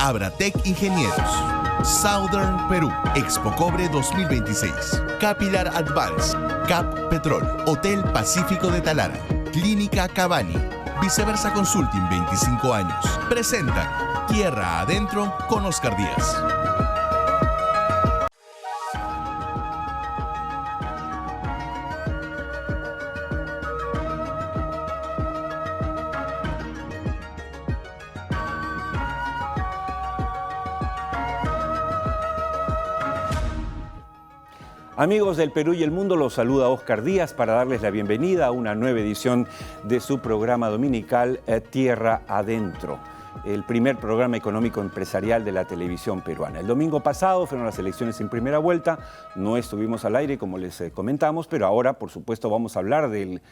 Abratec Ingenieros, Southern Perú, Expo Cobre 2026, Capilar Advance, Cap Petrol, Hotel Pacífico de Talara, Clínica Cavani, Viceversa Consulting 25 años. Presentan Tierra Adentro con Oscar Díaz. Amigos del Perú y el mundo, los saluda Oscar Díaz para darles la bienvenida a una nueva edición de su programa dominical Tierra Adentro, el primer programa económico empresarial de la televisión peruana. El domingo pasado fueron las elecciones en primera vuelta, no estuvimos al aire como les comentamos, pero ahora por supuesto vamos a hablar del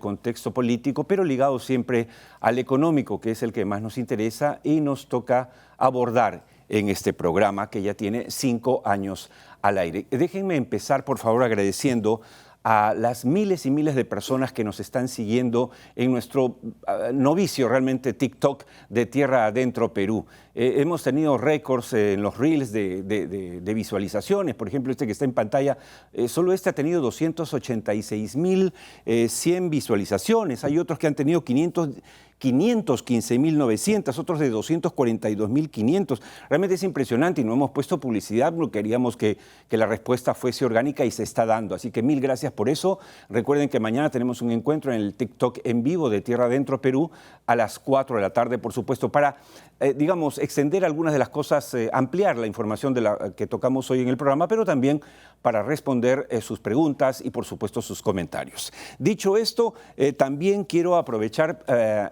contexto político, pero ligado siempre al económico, que es el que más nos interesa y nos toca abordar en este programa que ya tiene 5 años al aire. Déjenme empezar, por favor, agradeciendo a las miles y miles de personas que nos están siguiendo en nuestro novicio realmente TikTok de Tierra Adentro Perú. Hemos tenido récords en los reels de visualizaciones. Por ejemplo, este que está en pantalla, solo este ha tenido 286.100 visualizaciones. Hay otros que han tenido 515.900, otros de 242.500. Realmente es impresionante y no hemos puesto publicidad porque queríamos que la respuesta fuese orgánica y se está dando. Así que mil gracias por eso. Recuerden que mañana tenemos un encuentro en el TikTok en vivo de Tierra Adentro Perú a las 4 de la tarde, por supuesto, para, digamos, extender algunas de las cosas, ampliar la información de la que tocamos hoy en el programa, pero también para responder sus preguntas y, por supuesto, sus comentarios. Dicho esto, también quiero aprovechar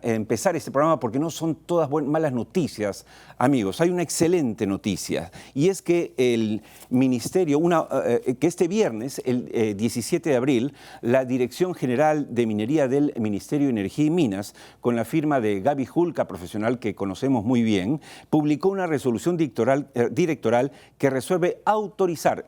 empezar este programa porque no son todas malas noticias, amigos. Hay una excelente noticia y es que el Ministerio, que este viernes, el 17 de abril, la Dirección General de Minería del Ministerio de Energía y Minas, con la firma de Gaby Julca, profesional que conocemos muy bien, publicó una resolución directoral que resuelve autorizar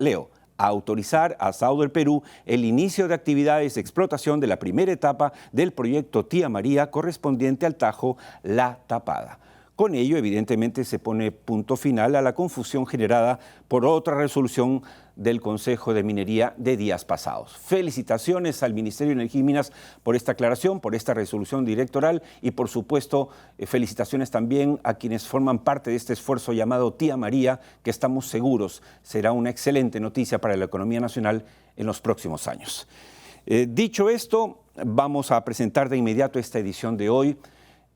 a Southern Perú el inicio de actividades de explotación de la primera etapa del proyecto Tía María correspondiente al Tajo La Tapada. Con ello, evidentemente, se pone punto final a la confusión generada por otra resolución del Consejo de Minería de días pasados. Felicitaciones al Ministerio de Energía y Minas por esta aclaración, por esta resolución directoral y, por supuesto, felicitaciones también a quienes forman parte de este esfuerzo llamado Tía María, que estamos seguros será una excelente noticia para la economía nacional en los próximos años. Dicho esto, vamos a presentar de inmediato esta edición de hoy,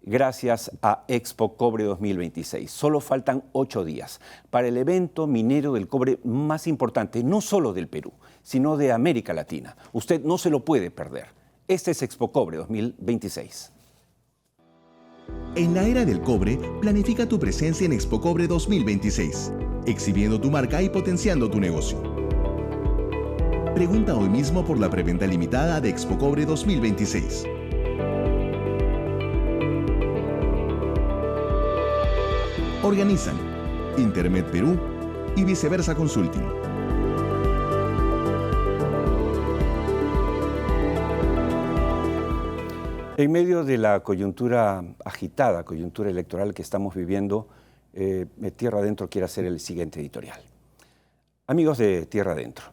gracias a Expo Cobre 2026. Solo faltan 8 días para el evento minero del cobre más importante, no solo del Perú, sino de América Latina. Usted no se lo puede perder. Este es Expo Cobre 2026. En la era del cobre, planifica tu presencia en Expo Cobre 2026, exhibiendo tu marca y potenciando tu negocio. Pregunta hoy mismo por la preventa limitada de Expo Cobre 2026. Organizan Intermed Perú y Viceversa Consulting. En medio de la coyuntura agitada, coyuntura electoral que estamos viviendo, Tierra Adentro quiere hacer el siguiente editorial. Amigos de Tierra Adentro,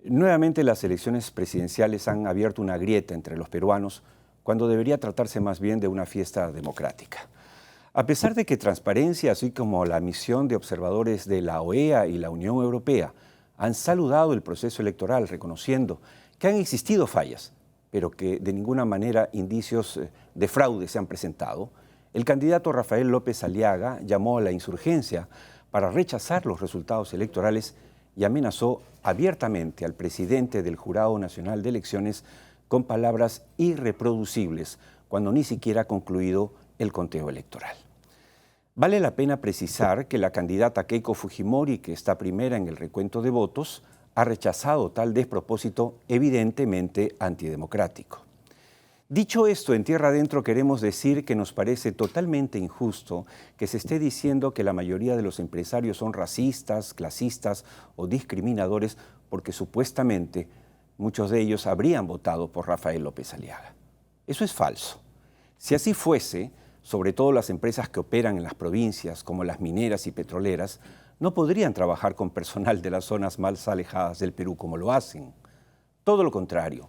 nuevamente las elecciones presidenciales han abierto una grieta entre los peruanos cuando debería tratarse más bien de una fiesta democrática. A pesar de que Transparencia, así como la misión de observadores de la OEA y la Unión Europea han saludado el proceso electoral reconociendo que han existido fallas, pero que de ninguna manera indicios de fraude se han presentado, el candidato Rafael López Aliaga llamó a la insurgencia para rechazar los resultados electorales y amenazó abiertamente al presidente del Jurado Nacional de Elecciones con palabras irreproducibles cuando ni siquiera ha concluido el conteo electoral. Vale la pena precisar que la candidata Keiko Fujimori, que está primera en el recuento de votos, ha rechazado tal despropósito evidentemente antidemocrático. Dicho esto, en Tierra Adentro queremos decir que nos parece totalmente injusto que se esté diciendo que la mayoría de los empresarios son racistas, clasistas o discriminadores porque supuestamente muchos de ellos habrían votado por Rafael López Aliaga. Eso es falso. Si así fuese, sobre todo las empresas que operan en las provincias, como las mineras y petroleras, no podrían trabajar con personal de las zonas más alejadas del Perú como lo hacen. Todo lo contrario.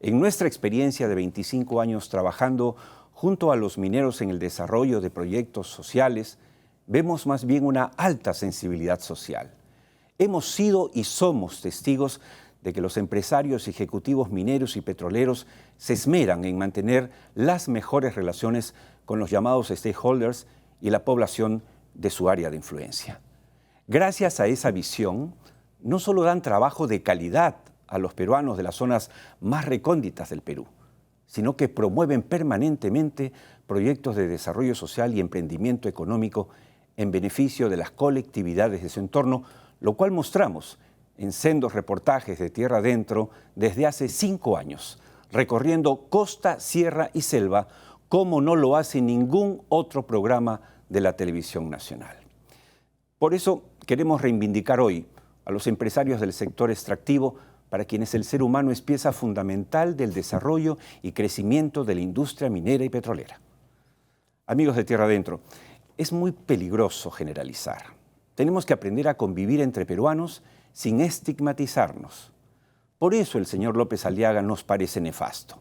En nuestra experiencia de 25 años trabajando junto a los mineros en el desarrollo de proyectos sociales, vemos más bien una alta sensibilidad social. Hemos sido y somos testigos de que los empresarios y ejecutivos mineros y petroleros se esmeran en mantener las mejores relaciones con los llamados stakeholders y la población de su área de influencia. Gracias a esa visión, no solo dan trabajo de calidad a los peruanos de las zonas más recónditas del Perú, sino que promueven permanentemente proyectos de desarrollo social y emprendimiento económico en beneficio de las colectividades de su entorno, lo cual mostramos en sendos reportajes de tierra adentro desde hace 5 años, recorriendo costa, sierra y selva, como no lo hace ningún otro programa de la televisión nacional. Por eso queremos reivindicar hoy a los empresarios del sector extractivo, para quienes el ser humano es pieza fundamental del desarrollo y crecimiento de la industria minera y petrolera. Amigos de Tierra Adentro, es muy peligroso generalizar. Tenemos que aprender a convivir entre peruanos sin estigmatizarnos. Por eso el señor López Aliaga nos parece nefasto,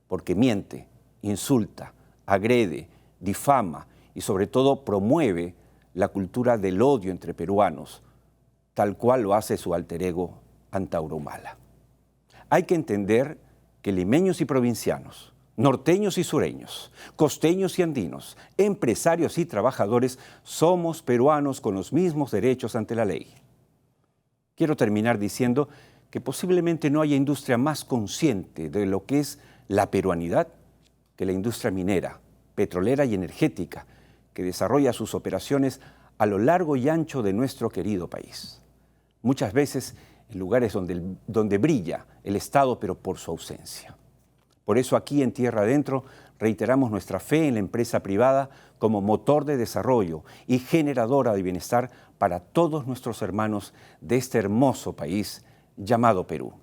porque miente, insulta, agrede, difama y sobre todo promueve la cultura del odio entre peruanos, tal cual lo hace su alter ego Antauro Humala. Hay que entender que limeños y provincianos, norteños y sureños, costeños y andinos, empresarios y trabajadores somos peruanos con los mismos derechos ante la ley. Quiero terminar diciendo que posiblemente no haya industria más consciente de lo que es la peruanidad que la industria minera, petrolera y energética, que desarrolla sus operaciones a lo largo y ancho de nuestro querido país. Muchas veces en lugares donde brilla el Estado, pero por su ausencia. Por eso aquí en Tierra Adentro reiteramos nuestra fe en la empresa privada como motor de desarrollo y generadora de bienestar para todos nuestros hermanos de este hermoso país llamado Perú.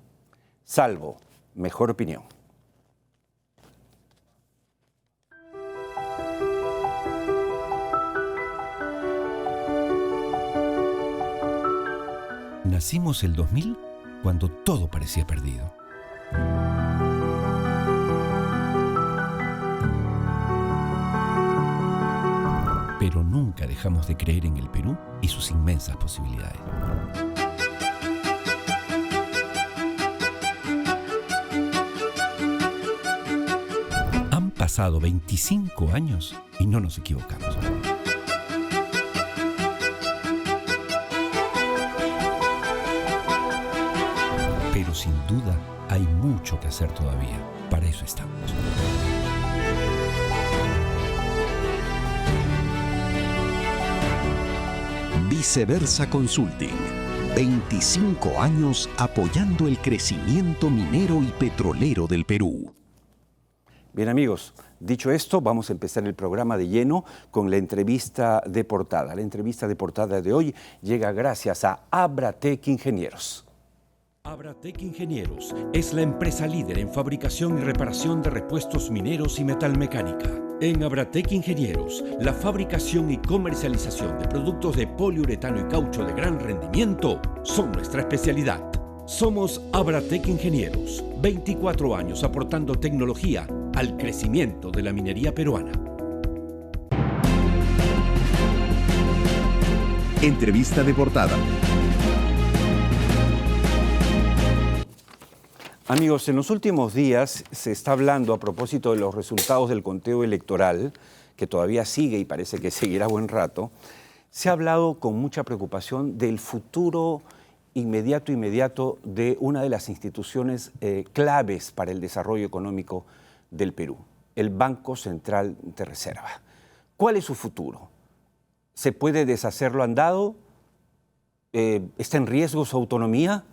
Salvo mejor opinión. Nacimos el 2000 cuando todo parecía perdido. Pero nunca dejamos de creer en el Perú y sus inmensas posibilidades. Han pasado 25 años y no nos equivocamos. Pero sin duda hay mucho que hacer todavía. Para eso estamos. Viceversa Consulting. 25 años apoyando el crecimiento minero y petrolero del Perú. Bien amigos, dicho esto, vamos a empezar el programa de lleno con la entrevista de portada. La entrevista de portada de hoy llega gracias a Abratec Ingenieros. Abratec Ingenieros es la empresa líder en fabricación y reparación de repuestos mineros y metalmecánica. En Abratec Ingenieros, la fabricación y comercialización de productos de poliuretano y caucho de gran rendimiento son nuestra especialidad. Somos Abratec Ingenieros, 24 años aportando tecnología al crecimiento de la minería peruana. Entrevista de portada. Amigos, en los últimos días se está hablando a propósito de los resultados del conteo electoral, que todavía sigue y parece que seguirá buen rato. Se ha hablado con mucha preocupación del futuro inmediato de una de las instituciones claves para el desarrollo económico del Perú, el Banco Central de Reserva. ¿Cuál es su futuro? ¿Se puede deshacer lo andado? ¿Está en riesgo su autonomía?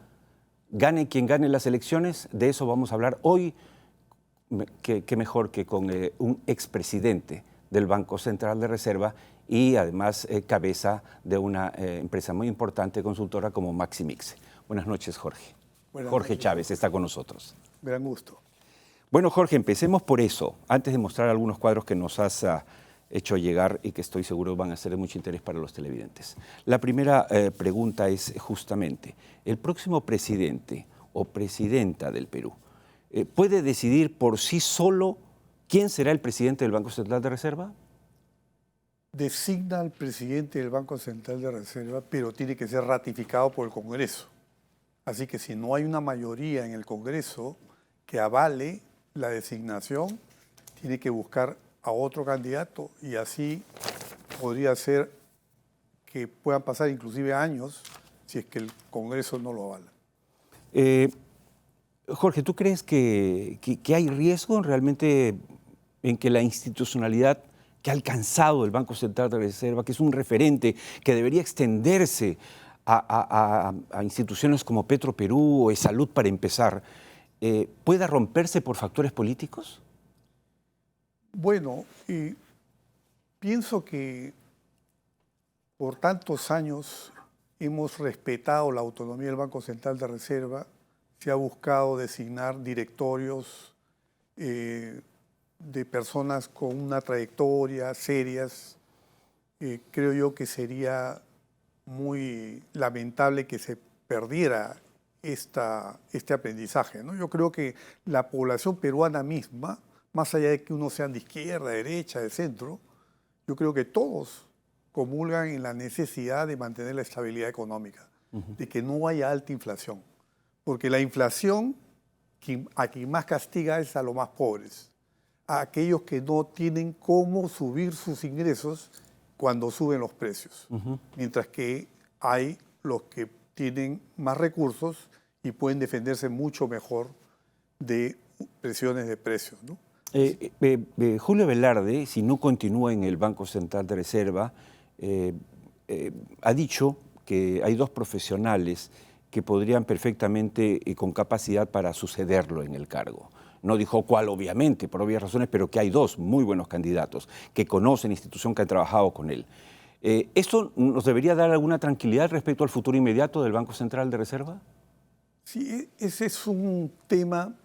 Gane quien gane las elecciones, de eso vamos a hablar hoy. Qué mejor que con un expresidente del Banco Central de Reserva y además cabeza de una empresa muy importante consultora como Maximixe. Buenas noches, Jorge. Jorge Chávez está con nosotros. Gran gusto. Bueno, Jorge, empecemos por eso. Antes de mostrar algunos cuadros que nos has hecho llegar y que estoy seguro van a ser de mucho interés para los televidentes. La primera pregunta es justamente, ¿el próximo presidente o presidenta del Perú puede decidir por sí solo quién será el presidente del Banco Central de Reserva? Designa al presidente del Banco Central de Reserva, pero tiene que ser ratificado por el Congreso. Así que si no hay una mayoría en el Congreso que avale la designación, tiene que buscar a otro candidato y así podría ser que puedan pasar inclusive años si es que el Congreso no lo avala. Jorge, ¿tú crees que hay riesgo realmente en que la institucionalidad que ha alcanzado el Banco Central de Reserva, que es un referente que debería extenderse a instituciones como Petroperú o Esalud para empezar, pueda romperse por factores políticos? Bueno, pienso que por tantos años hemos respetado la autonomía del Banco Central de Reserva, se ha buscado designar directorios de personas con una trayectoria, serias. Creo yo que sería muy lamentable que se perdiera este aprendizaje, ¿no? Yo creo que la población peruana misma, más allá de que uno sea de izquierda, derecha, de centro, yo creo que todos comulgan en la necesidad de mantener la estabilidad económica, de que no haya alta inflación. Porque la inflación, a quien más castiga es a los más pobres, a aquellos que no tienen cómo subir sus ingresos cuando suben los precios. Mientras que hay los que tienen más recursos y pueden defenderse mucho mejor de presiones de precios, ¿no? Julio Velarde, si no continúa en el Banco Central de Reserva, ha dicho que hay dos profesionales que podrían perfectamente y con capacidad para sucederlo en el cargo. No dijo cuál, obviamente, por obvias razones, pero que hay dos muy buenos candidatos que conocen la institución, que han trabajado con él. ¿Esto nos debería dar alguna tranquilidad respecto al futuro inmediato del Banco Central de Reserva? Sí, ese es un tema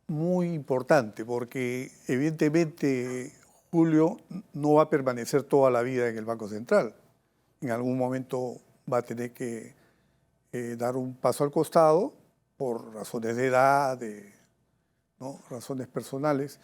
muy importante porque evidentemente Julio no va a permanecer toda la vida en el Banco Central. En algún momento va a tener que dar un paso al costado por razones de edad, ¿no? Razones personales.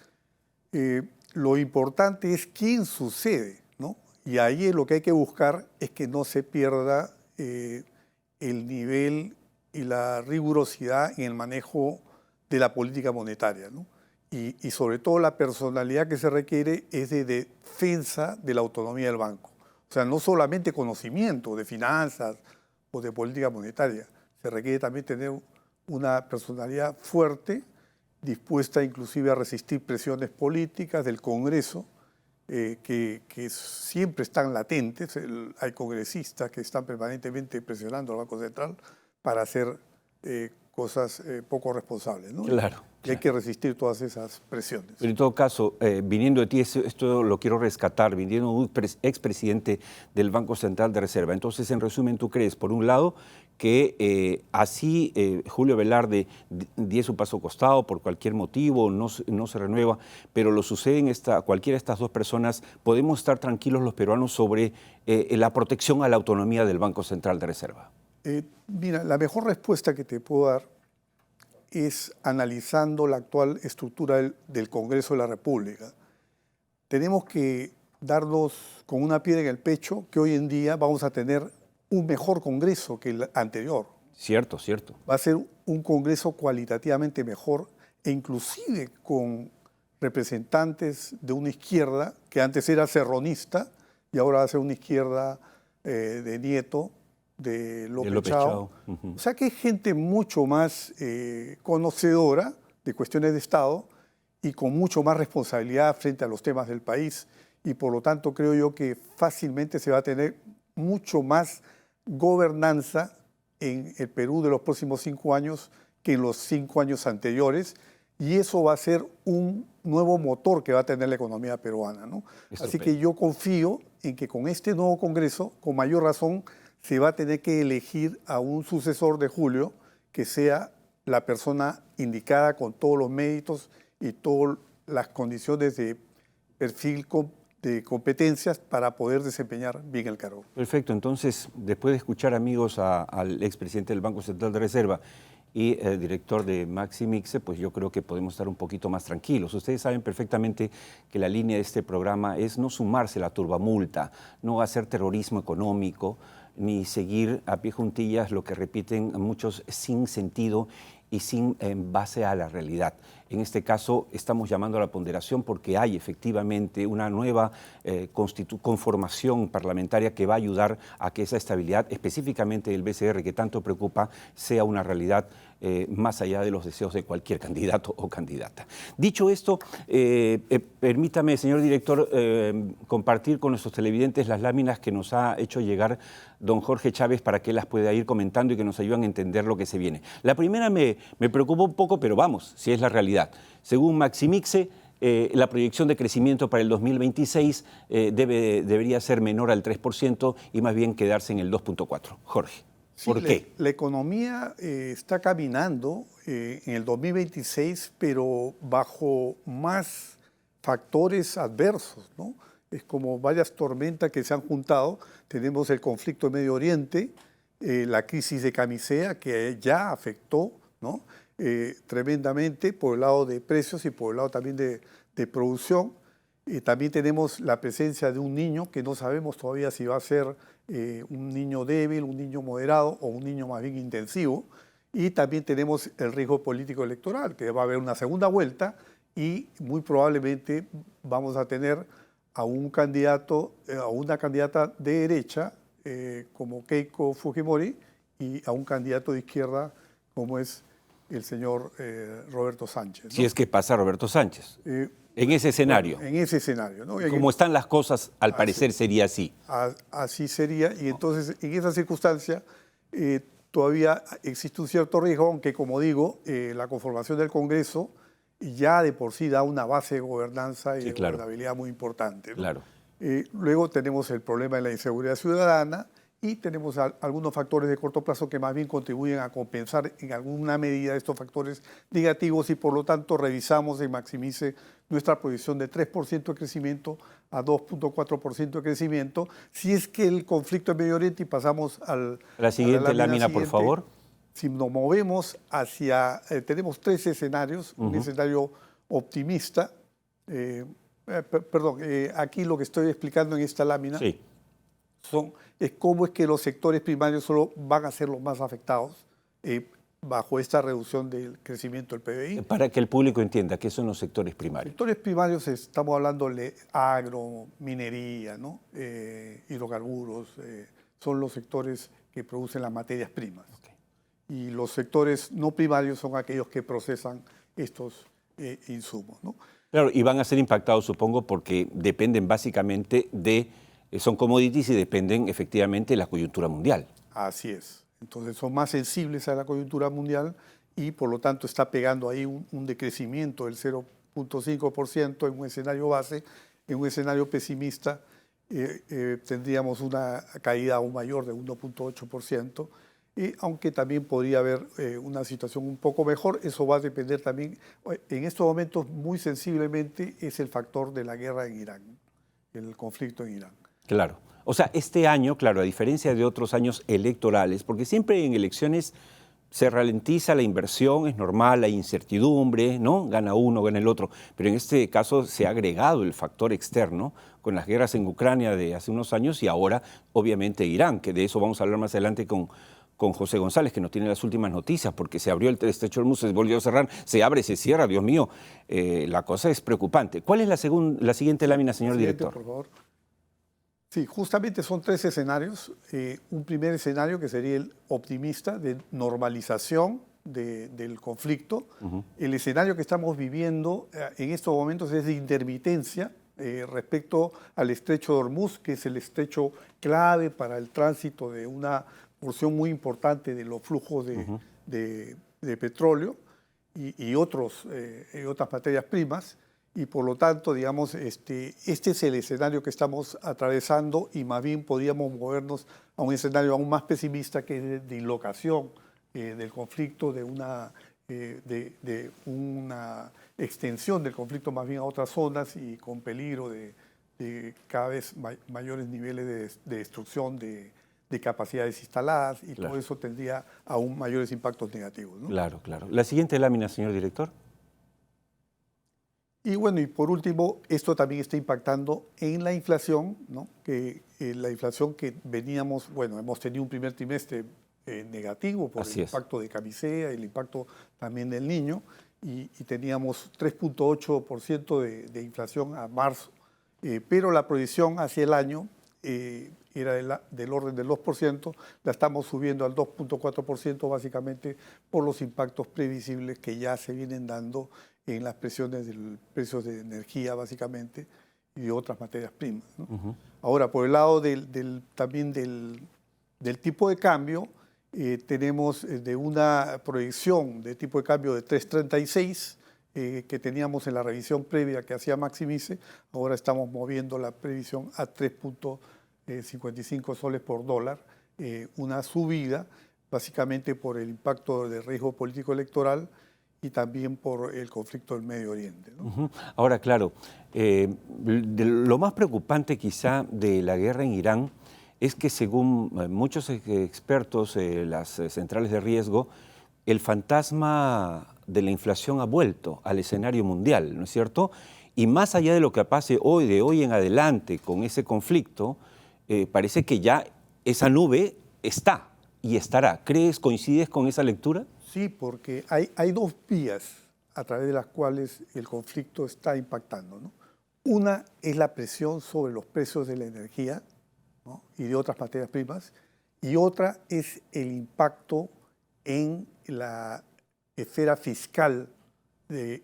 Lo importante es quién sucede, ¿no? Y ahí lo que hay que buscar es que no se pierda el nivel y la rigurosidad en el manejo de la política monetaria, ¿no? Y sobre todo la personalidad que se requiere es de defensa de la autonomía del banco. O sea, no solamente conocimiento de finanzas o de política monetaria, se requiere también tener una personalidad fuerte, dispuesta inclusive a resistir presiones políticas del Congreso, que siempre están latentes. Hay congresistas que están permanentemente presionando al Banco Central para hacer cosas poco responsables, ¿no? Claro. Y hay que resistir todas esas presiones. Pero en todo caso, viniendo de ti, esto lo quiero rescatar, viniendo de un expresidente del Banco Central de Reserva. Entonces, en resumen, ¿tú crees, por un lado, que así Julio Velarde diese su paso costado por cualquier motivo, no se renueva, pero lo sucede en cualquiera de estas dos personas, podemos estar tranquilos los peruanos sobre la protección a la autonomía del Banco Central de Reserva? Mira, la mejor respuesta que te puedo dar es analizando la actual estructura del Congreso de la República. Tenemos que darnos con una piedra en el pecho que hoy en día vamos a tener un mejor Congreso que el anterior. Cierto, cierto. Va a ser un Congreso cualitativamente mejor e inclusive con representantes de una izquierda que antes era serronista y ahora va a ser una izquierda de Nieto, de López Chao. O sea que hay gente mucho más conocedora de cuestiones de Estado y con mucho más responsabilidad frente a los temas del país, y por lo tanto creo yo que fácilmente se va a tener mucho más gobernanza en el Perú de los próximos 5 años que en los 5 años anteriores, y eso va a ser un nuevo motor que va a tener la economía peruana, ¿no? Así que yo confío en que con este nuevo Congreso, con mayor razón, se va a tener que elegir a un sucesor de Julio que sea la persona indicada con todos los méritos y todas las condiciones de perfil de competencias para poder desempeñar bien el cargo. Perfecto, entonces, después de escuchar, amigos, al expresidente del Banco Central de Reserva y el director de Maximixe, pues yo creo que podemos estar un poquito más tranquilos. Ustedes saben perfectamente que la línea de este programa es no sumarse a la turbamulta, no hacer terrorismo económico, ni seguir a pie juntillas lo que repiten muchos sin sentido y sin base a la realidad. En este caso estamos llamando a la ponderación porque hay efectivamente una nueva conformación parlamentaria que va a ayudar a que esa estabilidad, específicamente del BCR que tanto preocupa, sea una realidad más allá de los deseos de cualquier candidato o candidata. Dicho esto, permítame, señor director, compartir con nuestros televidentes las láminas que nos ha hecho llegar don Jorge Chávez para que las pueda ir comentando y que nos ayuden a entender lo que se viene. La primera me preocupa un poco, pero vamos, si es la realidad. Según Maximixe, la proyección de crecimiento para el 2026 debería ser menor al 3% y más bien quedarse en el 2.4%. Jorge. Sí, ¿Por qué? La economía está caminando en el 2026, pero bajo más factores adversos, ¿no? Es como varias tormentas que se han juntado. Tenemos el conflicto en Medio Oriente, la crisis de camisea que ya afectó, ¿no? Tremendamente por el lado de precios y por el lado también de producción. También tenemos la presencia de un niño que no sabemos todavía si va a ser un niño débil, un niño moderado o un niño más bien intensivo. Y también tenemos el riesgo político electoral, que va a haber una segunda vuelta y muy probablemente vamos a tener a un candidato, a una candidata de derecha como Keiko Fujimori y a un candidato de izquierda como es el señor Roberto Sánchez, ¿no? Si es que pasa Roberto Sánchez. En ese escenario. Bueno, en ese escenario, ¿no? Como están las cosas, al parecer sería así. Así sería, y entonces en esa circunstancia todavía existe un cierto riesgo, aunque como digo, la conformación del Congreso ya de por sí da una base de gobernanza y de gobernabilidad muy importante, ¿no? Claro. Luego tenemos el problema de la inseguridad ciudadana y tenemos algunos factores de corto plazo que más bien contribuyen a compensar en alguna medida estos factores negativos y por lo tanto revisamos y Maximixe nuestra proyección de 3% de crecimiento a 2.4% de crecimiento. Si es que el conflicto en Medio Oriente y pasamos la siguiente lámina, por favor. Si nos movemos hacia, tenemos tres escenarios, un escenario optimista, aquí lo que estoy explicando en esta lámina es cómo es que los sectores primarios solo van a ser los más afectados bajo esta reducción del crecimiento del PBI. Para que el público entienda, ¿qué son los sectores primarios? Sectores primarios estamos hablando de agro, minería, ¿no? Hidrocarburos, son los sectores que producen las materias primas. Y los sectores no primarios son aquellos que procesan estos insumos, ¿no? Claro, y van a ser impactados, supongo, porque dependen básicamente son commodities y dependen efectivamente de la coyuntura mundial. Así es. Entonces son más sensibles a la coyuntura mundial y por lo tanto está pegando ahí un decrecimiento del 0.5% en un escenario base. En un escenario pesimista tendríamos una caída aún mayor de 1.8%. Aunque también podría haber una situación un poco mejor, eso va a depender también, en estos momentos muy sensiblemente es el factor de la guerra en Irán, el conflicto en Irán. Claro, o sea, este año, claro, a diferencia de otros años electorales, porque siempre en elecciones se ralentiza la inversión, es normal, hay incertidumbre, ¿no? Gana uno, gana el otro, pero en este caso se ha agregado el factor externo con las guerras en Ucrania de hace unos años y ahora, obviamente, Irán, que de eso vamos a hablar más adelante con José González, que nos tiene las últimas noticias, porque se abrió el estrecho de Hormuz, se volvió a cerrar, se abre, se cierra, Dios mío, la cosa es preocupante. ¿Cuál es la siguiente lámina, señor director? Por favor. Sí, justamente son tres escenarios. Un primer escenario que sería el optimista de normalización del conflicto. El escenario que estamos viviendo en estos momentos es de intermitencia respecto al estrecho de Hormuz, que es el estrecho clave para el tránsito de una porción muy importante de los flujos de petróleo y otras materias primas, y por lo tanto, digamos, este es el escenario que estamos atravesando y más bien podríamos movernos a un escenario aún más pesimista que es de dislocación del conflicto, de una extensión del conflicto más bien a otras zonas y con peligro de cada vez mayores niveles de destrucción de capacidades instaladas y Claro. todo eso tendría aún mayores impactos negativos, ¿no? Claro, claro. La siguiente lámina, señor director. Y bueno, y por último, esto también está impactando en la inflación, ¿no? Que la inflación que veníamos, bueno, hemos tenido un primer trimestre negativo por Así el es. impacto de Camisea y el impacto también del Niño, y teníamos 3.8% de inflación a marzo, pero la proyección hacia el año era del orden del 2%, la estamos subiendo al 2.4% básicamente por los impactos previsibles que ya se vienen dando en las presiones del precios de energía básicamente y de otras materias primas, ¿no? Ahora, por el lado también del tipo de cambio, tenemos de una proyección de tipo de cambio de 3.36 que teníamos en la revisión previa que hacía Maximice, ahora estamos moviendo la previsión a 3.55 soles por dólar, una subida básicamente por el impacto del riesgo político electoral y también por el conflicto del Medio Oriente, ¿no? Ahora, claro, lo más preocupante quizá de la guerra en Irán es que según muchos expertos, las centrales de riesgo, el fantasma de la inflación ha vuelto al escenario mundial, ¿no es cierto? Y más allá de lo que pase hoy, de hoy en adelante, con ese conflicto, parece que ya esa nube está y estará. ¿Coincides con esa lectura? Sí, porque hay dos vías a través de las cuales el conflicto está impactando, ¿no? Una es la presión sobre los precios de la energía, ¿no? Y de otras materias primas, y otra es el impacto en la esfera fiscal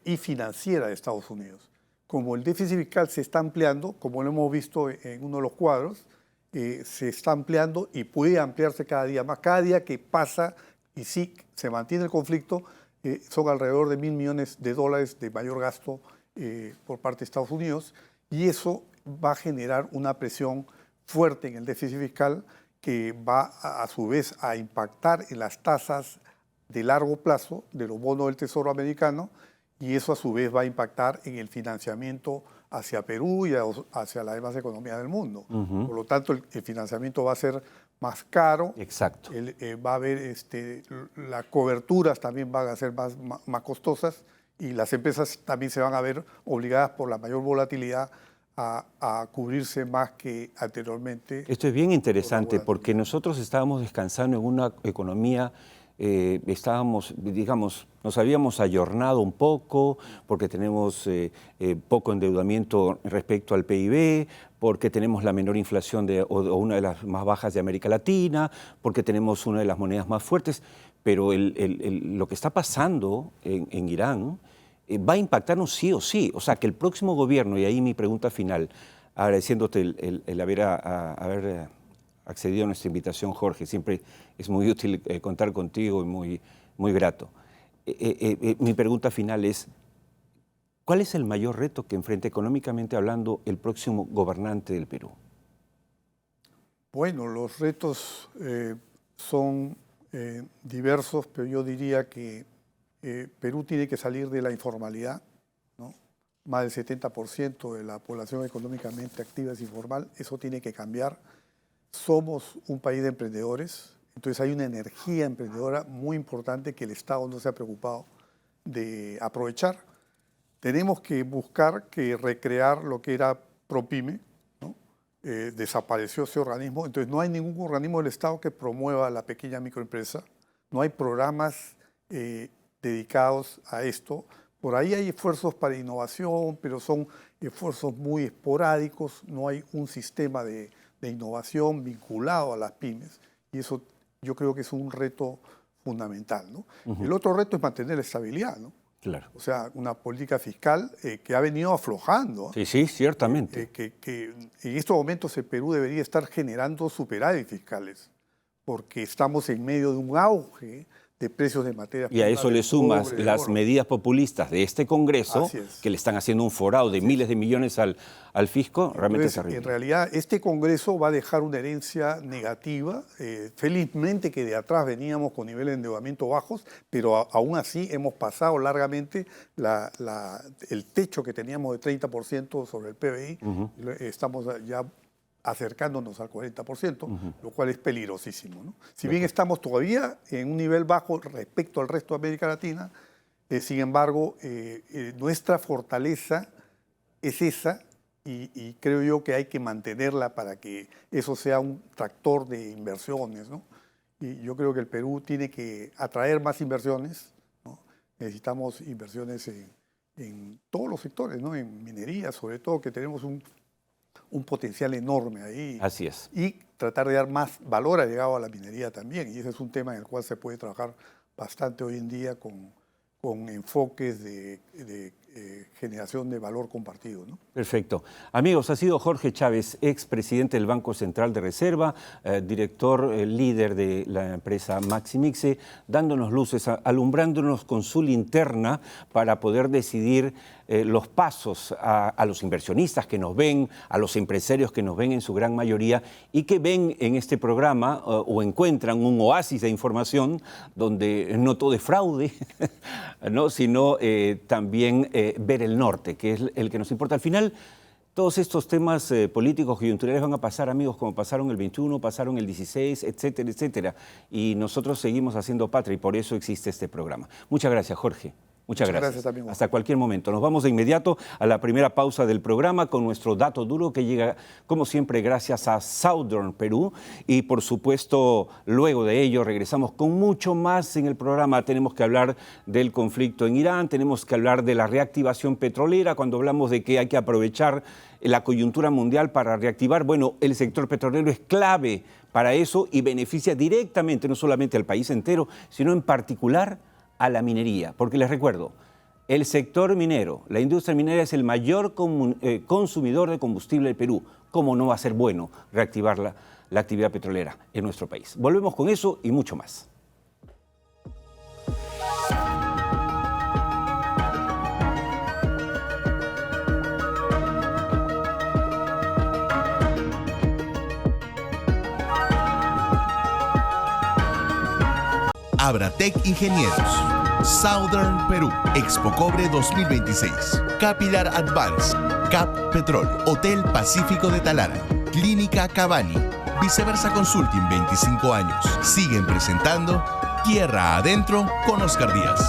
y financiera de Estados Unidos. Como el déficit fiscal se está ampliando, como lo hemos visto en uno de los cuadros, se está ampliando y puede ampliarse cada día más. Cada día que pasa y sí se mantiene el conflicto, son alrededor de $1.000 millones de mayor gasto por parte de Estados Unidos, y eso va a generar una presión fuerte en el déficit fiscal que va a su vez a impactar en las tasas de largo plazo de los bonos del Tesoro americano, y eso a su vez va a impactar en el financiamiento hacia Perú y hacia las demás economías del mundo. Por lo tanto, el financiamiento va a ser más caro. Exacto. Va a haber, las coberturas también van a ser más costosas, y las empresas también se van a ver obligadas por la mayor volatilidad a cubrirse más que anteriormente. Esto es bien interesante porque nosotros estábamos descansando en una economía, digamos, nos habíamos ayornado un poco porque tenemos poco endeudamiento respecto al PIB, porque tenemos la menor inflación o una de las más bajas de América Latina, porque tenemos una de las monedas más fuertes, pero lo que está pasando en Irán va a impactarnos sí o sí. O sea, que el próximo gobierno, y ahí mi pregunta final, agradeciéndote el haber accedido a nuestra invitación, Jorge, siempre es muy útil contar contigo y muy grato. Mi pregunta final es, ¿cuál es el mayor reto que enfrenta económicamente hablando el próximo gobernante del Perú? Bueno, los retos son diversos, pero yo diría que Perú tiene que salir de la informalidad, ¿no? Más del 70% de la población económicamente activa es informal, eso tiene que cambiar. Somos un país de emprendedores, entonces hay una energía emprendedora muy importante que el Estado no se ha preocupado de aprovechar. Tenemos que buscar recrear lo que era ProPyme, ¿no? Desapareció ese organismo, entonces no hay ningún organismo del Estado que promueva la pequeña microempresa, no hay programas dedicados a esto. Por ahí hay esfuerzos para innovación, pero son esfuerzos muy esporádicos, no hay un sistema de innovación vinculado a las pymes, y eso yo creo que es un reto fundamental, ¿no? El otro reto es mantener la estabilidad, ¿no? Claro. O sea, una política fiscal que ha venido aflojando. Sí, sí, ciertamente. Que en estos momentos el Perú debería estar generando superávit fiscales, porque estamos en medio de un auge de precios de materias Y a eso le sumas las medidas populistas de este Congreso, que le están haciendo un forado de miles de millones al fisco, realmente es terrible. En realidad, este Congreso va a dejar una herencia negativa. Felizmente que de atrás veníamos con niveles de endeudamiento bajos, pero aún así hemos pasado largamente el techo que teníamos de 30% sobre el PBI. Estamos ya acercándonos al 40%, lo cual es peligrosísimo, ¿no? Si bien estamos todavía en un nivel bajo respecto al resto de América Latina, sin embargo, nuestra fortaleza es esa y creo yo que hay que mantenerla para que eso sea un tractor de inversiones, ¿no? Y yo creo que el Perú tiene que atraer más inversiones, ¿no? Necesitamos inversiones en todos los sectores, ¿no? En minería, sobre todo, que tenemos un potencial enorme ahí. Así es. Y tratar de dar más valor agregado a la minería también. Y ese es un tema en el cual se puede trabajar bastante hoy en día con enfoques de generación de valor compartido, ¿no? Perfecto. Amigos, ha sido Jorge Chávez, expresidente del Banco Central de Reserva, director líder de la empresa Maximixe, dándonos luces, alumbrándonos con su linterna para poder decidir los pasos a los inversionistas que nos ven, a los empresarios que nos ven en su gran mayoría y que ven en este programa o encuentran un oasis de información donde no todo es fraude, ¿no? Sino también ver el norte, que es el que nos importa. Al final, todos estos temas políticos coyunturales van a pasar, amigos, como pasaron el 21, pasaron el 16, etcétera, etcétera. Y nosotros seguimos haciendo patria y por eso existe este programa. Muchas gracias, Jorge. Muchas gracias. Hasta cualquier momento. Nos vamos de inmediato a la primera pausa del programa con nuestro dato duro que llega, como siempre, gracias a Southern Perú. Y, por supuesto, luego de ello regresamos con mucho más en el programa. Tenemos que hablar del conflicto en Irán, tenemos que hablar de la reactivación petrolera, cuando hablamos de que hay que aprovechar la coyuntura mundial para reactivar. Bueno, el sector petrolero es clave para eso y beneficia directamente no solamente al país entero, sino en particular a la minería, porque les recuerdo, el sector minero, la industria minera es el mayor consumidor de combustible del Perú. ¿Cómo no va a ser bueno reactivar la actividad petrolera en nuestro país? Volvemos con eso y mucho más. Abratec Ingenieros, Southern Perú, Expo Cobre 2026, Capilar Advance, CAP Petrol, Hotel Pacífico de Talara, Clínica Cavani, Viceversa Consulting 25 años. Siguen presentando Tierra Adentro con Oscar Díaz.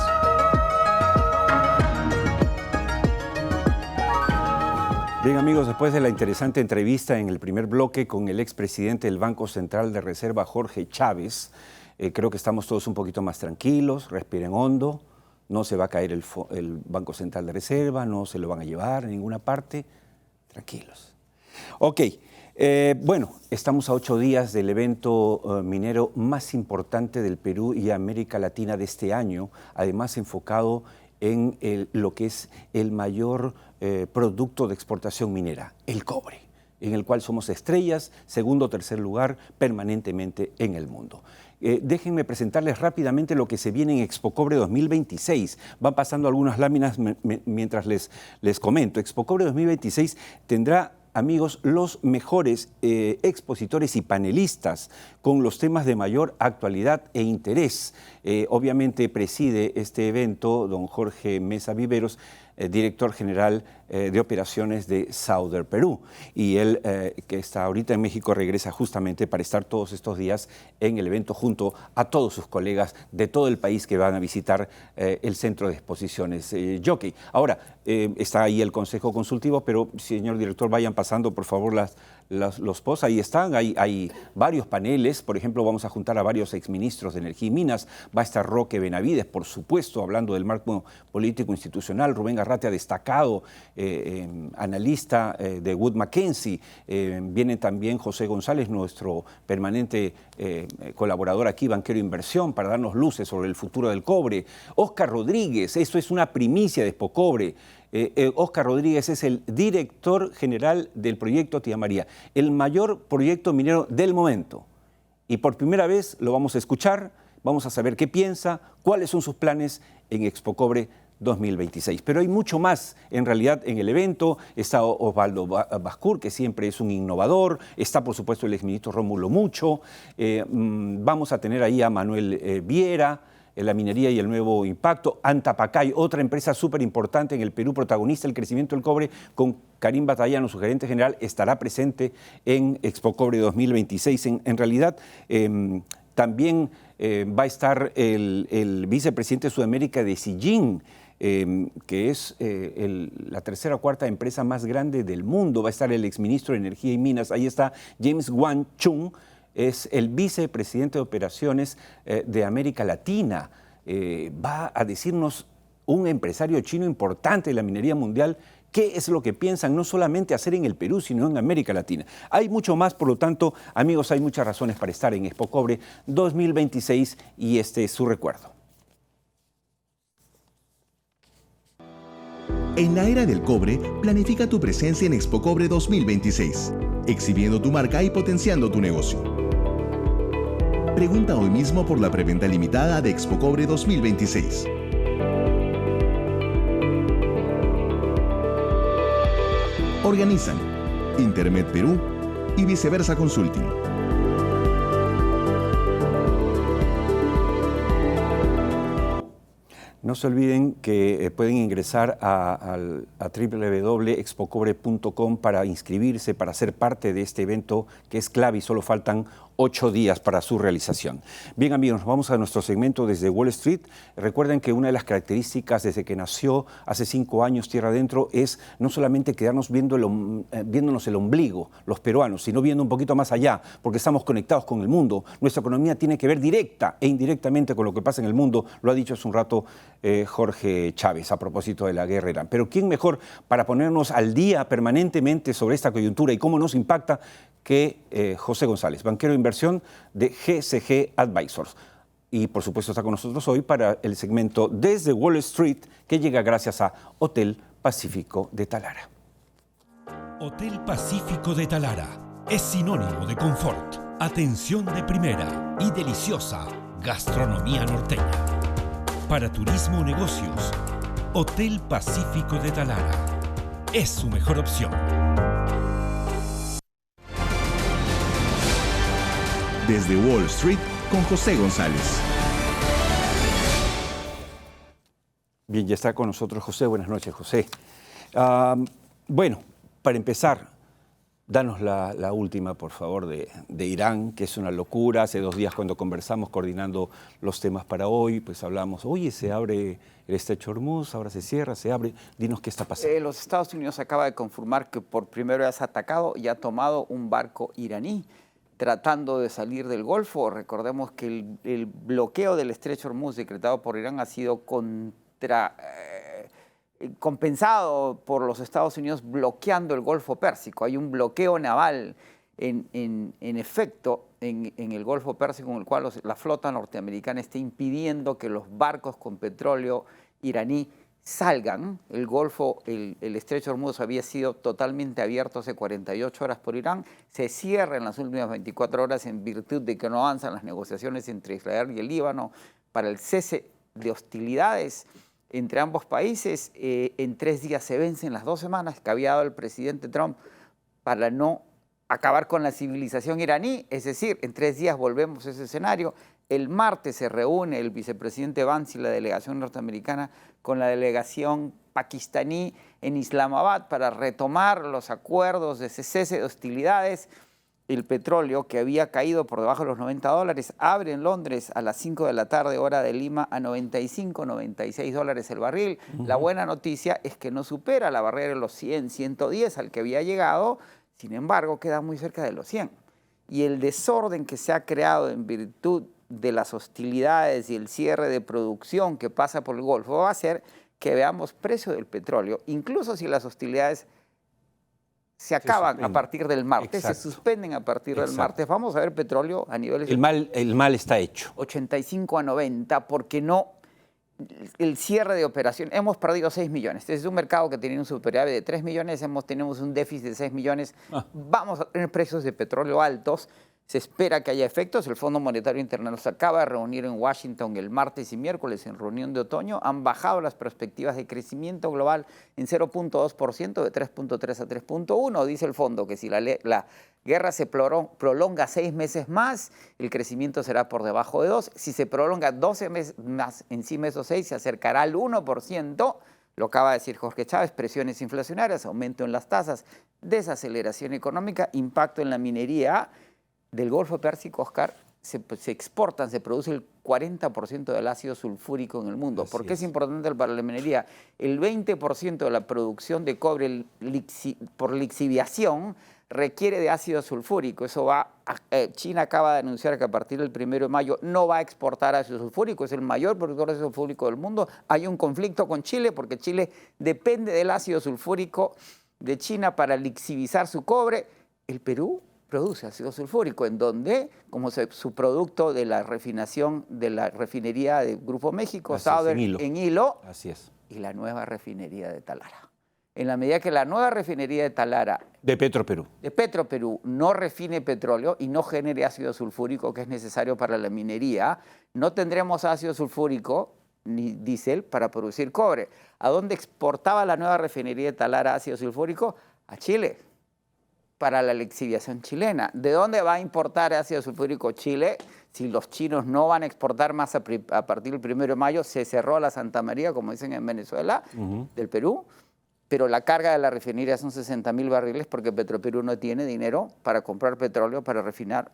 Bien, amigos, después de la interesante entrevista en el primer bloque con el expresidente del Banco Central de Reserva, Jorge Chávez, creo que estamos todos un poquito más tranquilos, respiren hondo, no se va a caer el Banco Central de Reserva, no se lo van a llevar a ninguna parte, tranquilos. Ok, bueno, estamos a 8 días del evento minero más importante del Perú y América Latina de este año, además enfocado en lo que es el mayor producto de exportación minera, el cobre, en el cual somos estrellas, segundo o tercer lugar permanentemente en el mundo. Déjenme presentarles rápidamente lo que se viene en Expo Cobre 2026. Van pasando algunas láminas mientras les comento. Expo Cobre 2026 tendrá, amigos, los mejores expositores y panelistas con los temas de mayor actualidad e interés. Obviamente preside este evento don Jorge Mesa Viveros, director general de operaciones de Southern Perú. Y él, que está ahorita en México, regresa justamente para estar todos estos días en el evento junto a todos sus colegas de todo el país que van a visitar el centro de exposiciones Jockey. Ahora, está ahí el Consejo Consultivo, pero, señor director, vayan pasando, por favor, los posts. Ahí están, hay varios paneles. Por ejemplo, vamos a juntar a varios exministros de Energía y Minas. Va a estar Roque Benavides, por supuesto, hablando del marco político institucional. Rubén Arratia, destacado analista de Wood Mackenzie. Viene también José González, nuestro permanente colaborador aquí, banquero de inversión, para darnos luces sobre el futuro del cobre. Óscar Rodríguez, esto es una primicia de Expo Cobre. Óscar Rodríguez es el director general del proyecto Tía María, el mayor proyecto minero del momento. Y por primera vez lo vamos a escuchar, Vamos a saber qué piensa, cuáles son sus planes en Expocobre 2026. Pero hay mucho más en realidad en el evento. Está Osvaldo Bascur, que siempre es un innovador. Está, por supuesto, el exministro Rómulo Mucho. Vamos a tener ahí a Manuel Viera, la minería y el nuevo impacto. Antapacay, otra empresa súper importante en el Perú, protagonista del crecimiento del cobre, con Karim Batallano, su gerente general, estará presente en Expocobre 2026. En realidad, también va a estar el vicepresidente de Sudamérica de Sijin, que es la tercera o cuarta empresa más grande del mundo. Va a estar el exministro de Energía y Minas. Ahí está James Wan Chung, es el vicepresidente de Operaciones de América Latina. Va a decirnos un empresario chino importante de la minería mundial qué es lo que piensan no solamente hacer en el Perú, sino en América Latina. Hay mucho más, por lo tanto, amigos, hay muchas razones para estar en Expocobre 2026 y este es su recuerdo. En la era del cobre, planifica tu presencia en Expocobre 2026, exhibiendo tu marca y potenciando tu negocio. Pregunta hoy mismo por la preventa limitada de Expocobre 2026. Organizan Intermed Perú y Viceversa Consulting. No se olviden que pueden ingresar a www.expocobre.com para inscribirse, para ser parte de este evento que es clave y solo faltan 8 días para su realización. Bien, amigos, vamos a nuestro segmento desde Wall Street. Recuerden que una de las características desde que nació hace 5 años Tierra Adentro es no solamente quedarnos viéndonos el ombligo, los peruanos, sino viendo un poquito más allá, porque estamos conectados con el mundo. Nuestra economía tiene que ver directa e indirectamente con lo que pasa en el mundo, lo ha dicho hace un rato Jorge Chávez a propósito de la guerra en Irán. Pero ¿quién mejor para ponernos al día permanentemente sobre esta coyuntura y cómo nos impacta que José González, banquero de inversión de GCG Advisors? Y por supuesto está con nosotros hoy para el segmento Desde Wall Street, que llega gracias a Hotel Pacífico de Talara. Hotel Pacífico de Talara es sinónimo de confort, atención de primera y deliciosa gastronomía norteña. Para turismo o negocios, Hotel Pacífico de Talara es su mejor opción. Desde Wall Street con José González. Bien, ya está con nosotros José. Buenas noches, José. Bueno, para empezar, danos la última, por favor, de Irán, que es una locura. Hace 2 días cuando conversamos coordinando los temas para hoy, pues hablamos, oye, se abre el estrecho de Hormuz, ahora se cierra, se abre. Dinos qué está pasando. Los Estados Unidos acaba de confirmar que por primera vez ha atacado y ha tomado un barco iraní tratando de salir del Golfo. Recordemos que el bloqueo del estrecho de Hormuz decretado por Irán ha sido compensado por los Estados Unidos bloqueando el Golfo Pérsico. Hay un bloqueo naval en efecto en el Golfo Pérsico, en el cual la flota norteamericana está impidiendo que los barcos con petróleo iraní salgan. El estrecho de Hormuz había sido totalmente abierto hace 48 horas por Irán. Se cierra en las últimas 24 horas en virtud de que no avanzan las negociaciones entre Israel y el Líbano para el cese de hostilidades entre ambos países. En 3 días se vencen las 2 semanas que había dado el presidente Trump para no acabar con la civilización iraní. Es decir, en 3 días volvemos a ese escenario. El martes se reúne el vicepresidente Vance y la delegación norteamericana con la delegación pakistaní en Islamabad para retomar los acuerdos de cese de hostilidades. El petróleo, que había caído por debajo de los $90, abre en Londres a las 5 de la tarde, hora de Lima, a 95, $96 el barril. La buena noticia es que no supera la barrera de los 100, 110 al que había llegado, sin embargo, queda muy cerca de los 100. Y el desorden que se ha creado en virtud de las hostilidades y el cierre de producción que pasa por el Golfo va a hacer que veamos precio del petróleo, incluso si las hostilidades se acaban a partir del martes, se suspenden a partir del martes. Vamos a ver petróleo a niveles... El mal está hecho. 85 a 90, porque no... El cierre de operación, hemos perdido 6 millones. Este es un mercado que tenía un superávit de 3 millones, tenemos un déficit de 6 millones. Vamos a tener precios de petróleo altos, Se espera que haya efectos. El Fondo Monetario Internacional se acaba de reunir en Washington el martes y miércoles en reunión de otoño. Han bajado las perspectivas de crecimiento global en 0.2%, de 3.3 a 3.1. Dice el fondo que si la guerra se prolonga 6 meses más, el crecimiento será por debajo de 2. Si se prolonga 12 meses más, encima de esos 6, se acercará al 1%. Lo acaba de decir Jorge Chávez, presiones inflacionarias, aumento en las tasas, desaceleración económica, impacto en la minería del Golfo Pérsico, Oscar. Se exportan, se produce el 40% del ácido sulfúrico en el mundo. ¿Por qué es importante para la minería? El 20% de la producción de cobre por lixiviación requiere de ácido sulfúrico. Eso China acaba de anunciar que a partir del 1 de mayo no va a exportar ácido sulfúrico. Es el mayor productor de ácido sulfúrico del mundo. Hay un conflicto con Chile porque Chile depende del ácido sulfúrico de China para lixivizar su cobre. El Perú produce ácido sulfúrico, en donde, como subproducto de la refinación de la refinería de Grupo México, Southern en Hilo, así es, y la nueva refinería de Talara. En la medida que la nueva refinería de Talara, de Petroperú, no refine petróleo y no genere ácido sulfúrico que es necesario para la minería, no tendremos ácido sulfúrico ni diésel para producir cobre. ¿A dónde exportaba la nueva refinería de Talara ácido sulfúrico? A Chile, para la lixiviación chilena. ¿De dónde va a importar ácido sulfúrico Chile? Si los chinos no van a exportar más a partir del 1 de mayo, se cerró la Santa María, como dicen en Venezuela, del Perú, pero la carga de la refinería son 60.000 barriles porque Petroperú no tiene dinero para comprar petróleo, para refinar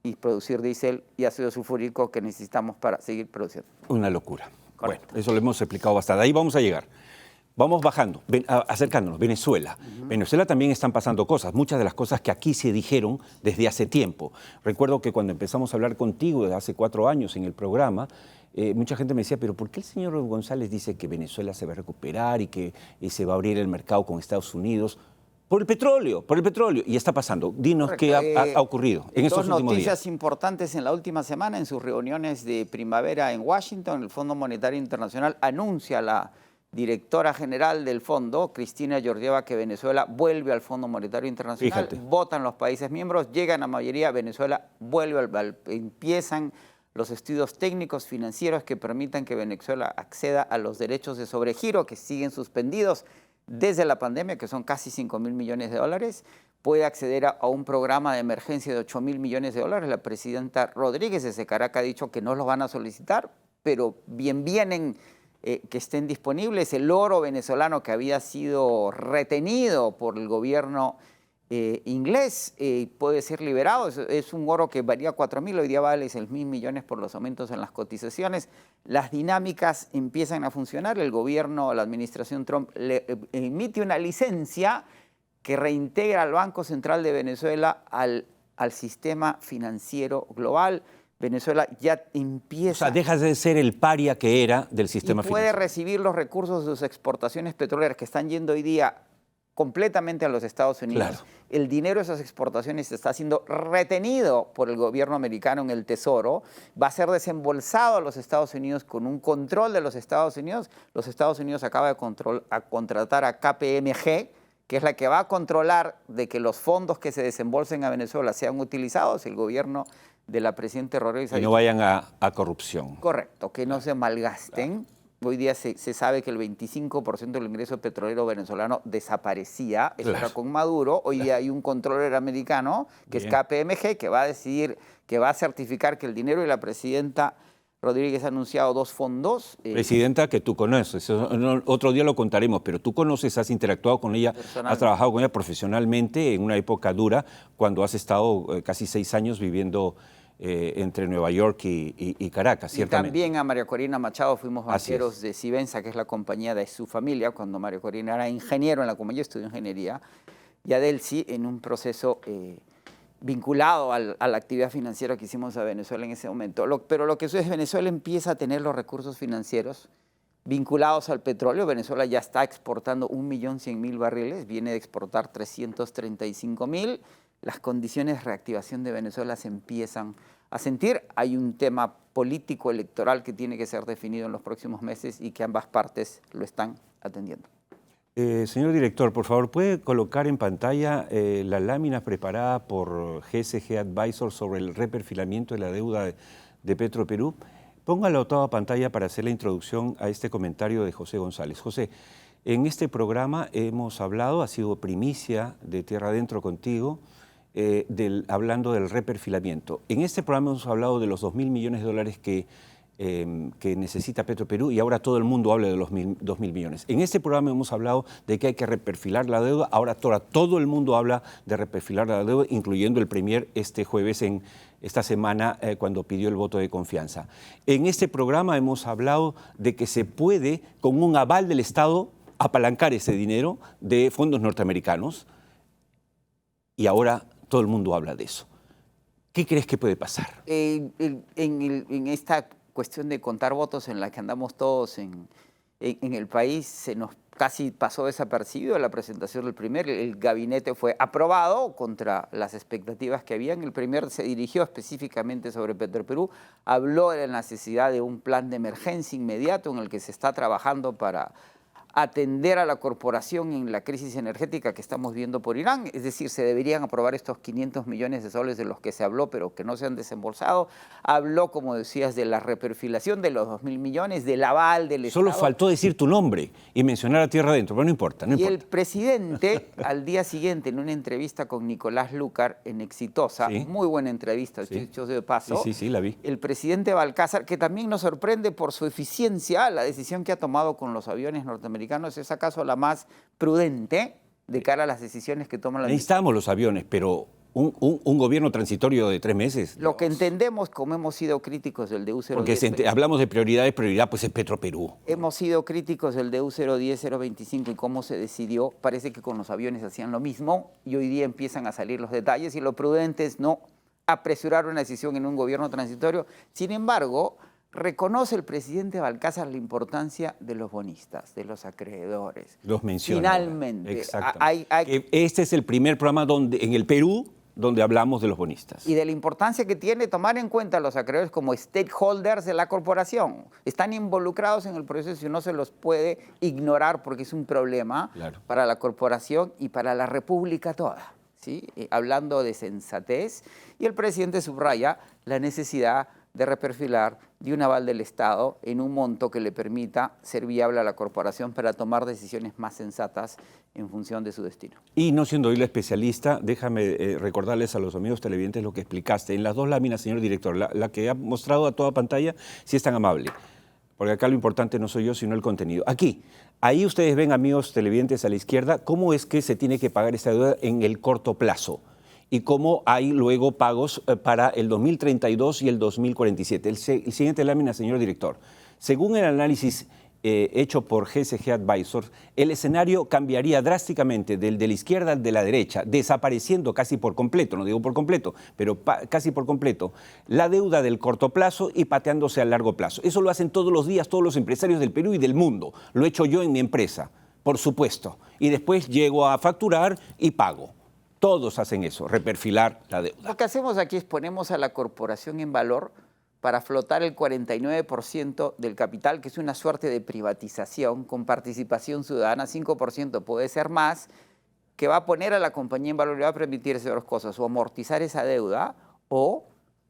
y producir diésel y ácido sulfúrico que necesitamos para seguir produciendo. Una locura. Correcto. Bueno, eso lo hemos explicado bastante. Ahí vamos a llegar. Vamos bajando, acercándonos. Venezuela. Venezuela también están pasando cosas, muchas de las cosas que aquí se dijeron desde hace tiempo. Recuerdo que cuando empezamos a hablar contigo desde hace 4 años en el programa, mucha gente me decía, pero ¿por qué el señor González dice que Venezuela se va a recuperar y que se va a abrir el mercado con Estados Unidos? Por el petróleo. Y está pasando. Dinos qué ha ocurrido en estos últimos días. Dos noticias importantes en la última semana. En sus reuniones de primavera en Washington, el Fondo Monetario Internacional anuncia la directora general del fondo, Cristina Georgieva, que Venezuela vuelve al Fondo Monetario Internacional. Fíjate. Votan los países miembros, llegan a mayoría, Venezuela vuelve, empiezan los estudios técnicos financieros que permitan que Venezuela acceda a los derechos de sobregiro que siguen suspendidos desde la pandemia, que son casi 5.000 millones de dólares. Puede acceder a un programa de emergencia de 8.000 millones de dólares. La presidenta Rodríguez desde Caracas ha dicho que no los van a solicitar, pero vienen que estén disponibles. El oro venezolano que había sido retenido por el gobierno inglés puede ser liberado. Es un oro que valía 4.000, hoy día vale 6.000 millones por los aumentos en las cotizaciones. Las dinámicas empiezan a funcionar. El gobierno, la administración Trump, emite una licencia que reintegra al Banco Central de Venezuela al sistema financiero global. Venezuela ya empieza... O sea, deja de ser el paria que era del sistema financiero. Puede financiero. recibir los recursos de sus exportaciones petroleras que están yendo hoy día completamente a los Estados Unidos. Claro. El dinero de esas exportaciones está siendo retenido por el gobierno americano en el Tesoro, va a ser desembolsado a los Estados Unidos con un control de los Estados Unidos. Los Estados Unidos acaba de contratar a KPMG, que es la que va a controlar de que los fondos que se desembolsen a Venezuela sean utilizados. El gobierno de la presidenta Rodríguez Y no vayan a corrupción. Correcto, que no se malgasten. Claro. Hoy día se sabe que el 25% del ingreso petrolero venezolano desaparecía. Eso era con Maduro. Hoy día hay un controller americano, que es KPMG, que va a decidir, que va a certificar que el dinero de la presidenta Rodríguez ha anunciado 2 fondos. Presidenta que tú conoces, otro día lo contaremos, pero tú conoces, has interactuado con ella, has trabajado con ella profesionalmente en una época dura, cuando has estado casi 6 años viviendo entre Nueva York y Caracas, ciertamente. Y también a María Corina Machado fuimos banqueros de Cibenza, que es la compañía de su familia, cuando María Corina era ingeniero en la compañía, estudió ingeniería, y a Delcy en un proceso vinculado a la actividad financiera que hicimos a Venezuela en ese momento. Pero lo que sucede es que Venezuela empieza a tener los recursos financieros vinculados al petróleo. Venezuela ya está exportando 1.100.000 barriles, viene de exportar 335.000. Las condiciones de reactivación de Venezuela se empiezan a sentir. Hay un tema político electoral que tiene que ser definido en los próximos meses y que ambas partes lo están atendiendo. Señor director, por favor, ¿puede colocar en pantalla la lámina preparada por GSG Advisor sobre el reperfilamiento de la deuda de Petroperú? Póngalo a toda pantalla para hacer la introducción a este comentario de José González. José, en este programa hemos hablado, ha sido primicia de Tierra Adentro contigo, hablando del reperfilamiento. En este programa hemos hablado de los 2.000 millones de dólares que necesita Petroperú y ahora todo el mundo habla de los 2.000 millones. En este programa hemos hablado de que hay que reperfilar la deuda, ahora todo el mundo habla de reperfilar la deuda, incluyendo el Premier este jueves esta semana cuando pidió el voto de confianza. En este programa hemos hablado de que se puede, con un aval del Estado, apalancar ese dinero de fondos norteamericanos y ahora todo el mundo habla de eso. ¿Qué crees que puede pasar? En esta cuestión de contar votos en la que andamos todos en el país, se nos casi pasó desapercibido la presentación del Premier. El gabinete fue aprobado contra las expectativas que habían. El Premier se dirigió específicamente sobre Petroperú, habló de la necesidad de un plan de emergencia inmediato en el que se está trabajando para atender a la corporación en la crisis energética que estamos viendo por Irán. Es decir, se deberían aprobar estos 500 millones de soles de los que se habló, pero que no se han desembolsado. Habló, como decías, de la reperfilación de los 2.000 millones, del aval del Estado. Solo faltó decir tu nombre y mencionar a Tierra Adentro, pero no importa, no importa. Y el presidente, al día siguiente, en una entrevista con Nicolás Lúcar, en Exitosa, sí, muy buena entrevista, sí, dicho de paso, sí, la vi. El presidente Balcázar, que también nos sorprende por su eficiencia, la decisión que ha tomado con los aviones norteamericanos, ¿es acaso la más prudente de cara a las decisiones que toman las... Necesitamos los aviones, pero un gobierno transitorio de 3 meses. Lo que entendemos, como hemos sido críticos del DU-010... Porque hablamos de prioridades, prioridad pues es Petroperú. Hemos sido críticos del DU-010, 025 y cómo se decidió. Parece que con los aviones hacían lo mismo y hoy día empiezan a salir los detalles y lo prudente es no apresurar una decisión en un gobierno transitorio. Sin embargo, reconoce el presidente Balcázar la importancia de los bonistas, de los acreedores. Los menciona. Finalmente. Exactamente. Este es el primer programa en el Perú donde hablamos de los bonistas. Y de la importancia que tiene tomar en cuenta a los acreedores como stakeholders de la corporación. Están involucrados en el proceso y no se los puede ignorar porque es un problema para la corporación y para la república toda. ¿Sí? Hablando de sensatez, y el presidente subraya la necesidad de reperfilar de un aval del Estado en un monto que le permita ser viable a la corporación para tomar decisiones más sensatas en función de su destino. Y no siendo hoy la especialista, déjame recordarles a los amigos televidentes lo que explicaste. En las 2 láminas, señor director, la que ha mostrado a toda pantalla, si es tan amable, porque acá lo importante no soy yo, sino el contenido. Aquí, ahí ustedes ven, amigos televidentes a la izquierda, cómo es que se tiene que pagar esta deuda en el corto plazo y cómo hay luego pagos para el 2032 y el 2047. El siguiente lámina, señor director. Según el análisis hecho por GSG Advisors, el escenario cambiaría drásticamente del de la izquierda al de la derecha, desapareciendo casi por completo, no digo por completo, pero casi por completo, la deuda del corto plazo y pateándose al largo plazo. Eso lo hacen todos los días todos los empresarios del Perú y del mundo. Lo he hecho yo en mi empresa, por supuesto. Y después llego a facturar y pago. Todos hacen eso, reperfilar la deuda. Lo que hacemos aquí es ponemos a la corporación en valor para flotar el 49% del capital, que es una suerte de privatización con participación ciudadana, 5% puede ser más, que va a poner a la compañía en valor y va a permitir esas 2 cosas, o amortizar esa deuda o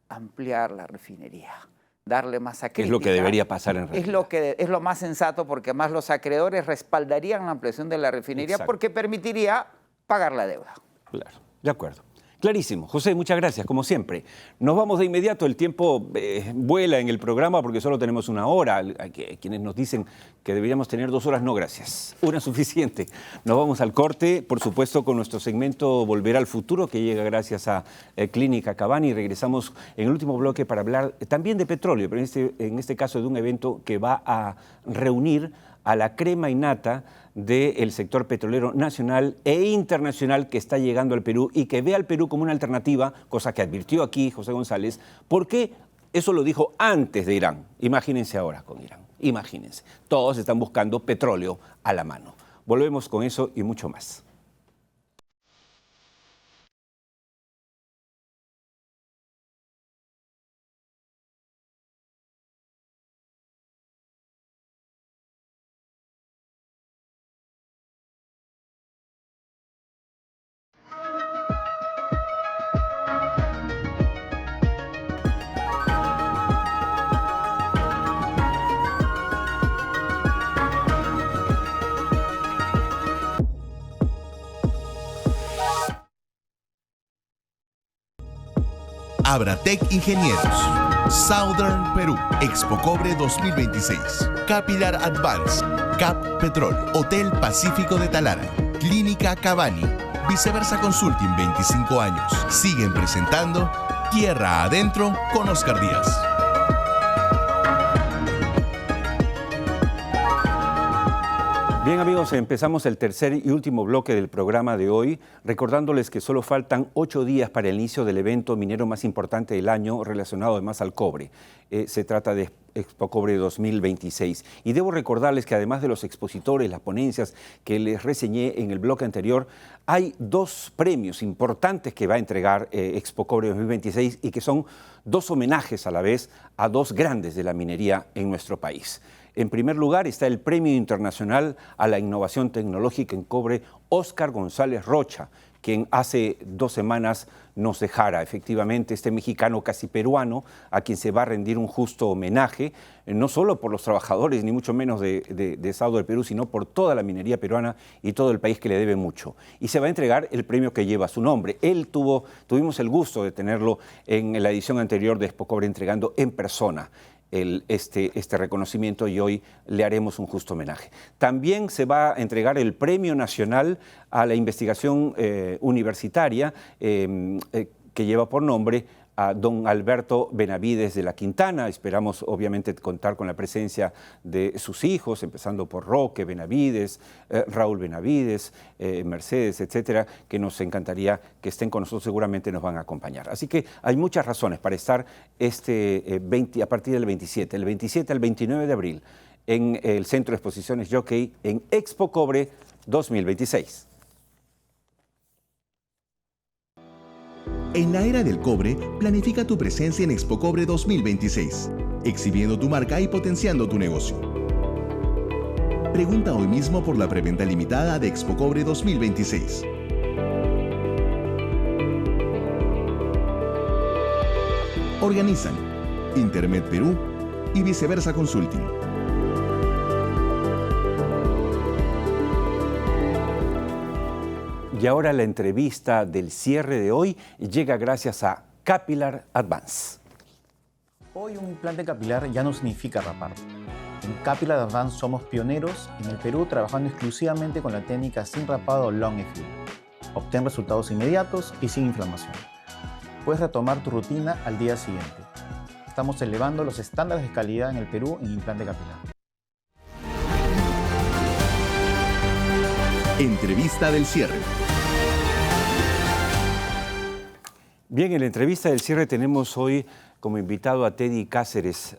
ampliar la refinería, darle más a crítica. Es lo que debería pasar en realidad. Es lo más sensato porque además los acreedores respaldarían la ampliación de la refinería. Exacto. Porque permitiría pagar la deuda. Claro, de acuerdo. Clarísimo. José, muchas gracias, como siempre. Nos vamos de inmediato, el tiempo vuela en el programa porque solo tenemos 1 hora. Hay quienes nos dicen que deberíamos tener 2 horas, no gracias, 1 suficiente. Nos vamos al corte, por supuesto, con nuestro segmento Volver al Futuro, que llega gracias a Clínica Cabani. Regresamos en el último bloque para hablar también de petróleo, pero en este caso de un evento que va a reunir a la crema innata del sector petrolero nacional e internacional que está llegando al Perú y que ve al Perú como una alternativa, cosa que advirtió aquí José González, porque eso lo dijo antes de Irán. Imagínense ahora con Irán, imagínense. Todos están buscando petróleo a la mano. Volvemos con eso y mucho más. Abratec Ingenieros, Southern Perú, Expo Cobre 2026, Capilar Advance, CAP Petrol, Hotel Pacífico de Talara, Clínica Cavani, Viceversa Consulting 25 años. Siguen presentando Tierra Adentro con Oscar Díaz. Bien amigos, empezamos el tercer y último bloque del programa de hoy, recordándoles que solo faltan 8 días para el inicio del evento minero más importante del año relacionado además al cobre. Se trata de Expo Cobre 2026. Y debo recordarles que además de los expositores, las ponencias que les reseñé en el bloque anterior, hay 2 premios importantes que va a entregar Expo Cobre 2026 y que son 2 homenajes a la vez a 2 grandes de la minería en nuestro país. En primer lugar está el Premio Internacional a la Innovación Tecnológica en Cobre Óscar González Rocha, quien hace 2 semanas nos dejara. Efectivamente, este mexicano casi peruano, a quien se va a rendir un justo homenaje, no solo por los trabajadores, ni mucho menos de Southern Perú, sino por toda la minería peruana y todo el país que le debe mucho. Y se va a entregar el premio que lleva su nombre. Tuvimos el gusto de tenerlo en la edición anterior de Expo Cobre entregando en persona este reconocimiento y hoy le haremos un justo homenaje. También se va a entregar el Premio Nacional a la Investigación Universitaria que lleva por nombre a don Alberto Benavides de la Quintana. Esperamos obviamente contar con la presencia de sus hijos, empezando por Roque Benavides, Raúl Benavides, Mercedes, etcétera, que nos encantaría que estén con nosotros, seguramente nos van a acompañar. Así que hay muchas razones para estar a partir del 27 al 29 de abril en el Centro de Exposiciones Jockey en Expo Cobre 2026. En la era del cobre, planifica tu presencia en Expo Cobre 2026, exhibiendo tu marca y potenciando tu negocio. Pregunta hoy mismo por la preventa limitada de Expo Cobre 2026. Organizan Intermed Perú y Viceversa Consulting. Y ahora la entrevista del cierre de hoy llega gracias a Capilar Advance. Hoy un implante capilar ya no significa rapar. En Capilar Advance somos pioneros en el Perú trabajando exclusivamente con la técnica sin rapado Long Effect. Obtén resultados inmediatos y sin inflamación. Puedes retomar tu rutina al día siguiente. Estamos elevando los estándares de calidad en el Perú en implante capilar. Entrevista del cierre. Bien, en la entrevista del cierre tenemos hoy como invitado a Teddy Cáceres.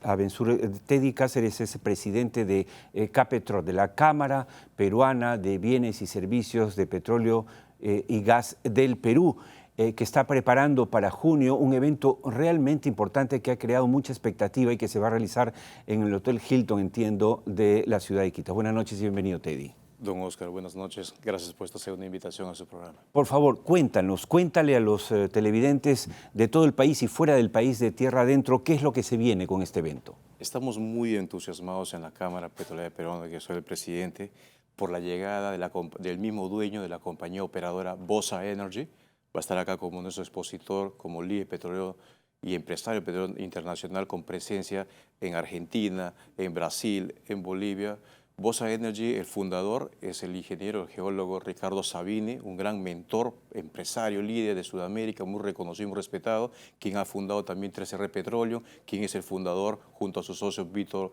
Teddy Cáceres es presidente de CAPETROL, de la Cámara Peruana de Bienes y Servicios de Petróleo y Gas del Perú, que está preparando para junio un evento realmente importante que ha creado mucha expectativa y que se va a realizar en el Hotel Hilton, entiendo, de la ciudad de Iquitos. Buenas noches y bienvenido, Teddy. Don Oscar, buenas noches. Gracias por esta segunda invitación a su programa. Por favor, cuéntale a los televidentes de todo el país y fuera del país, de tierra adentro, qué es lo que se viene con este evento. Estamos muy entusiasmados en la Cámara Petrolera Peruana, que soy el presidente, por la llegada del mismo dueño de la compañía operadora Bosa Energy. Va a estar acá como nuestro expositor, como líder petrolero y empresario petrolero internacional con presencia en Argentina, en Brasil, en Bolivia. Bosa Energy, el fundador, es el ingeniero, el geólogo Ricardo Sabini, un gran mentor, empresario, líder de Sudamérica, muy reconocido y muy respetado, quien ha fundado también 3R Petróleo, quien es el fundador, junto a su socio Víctor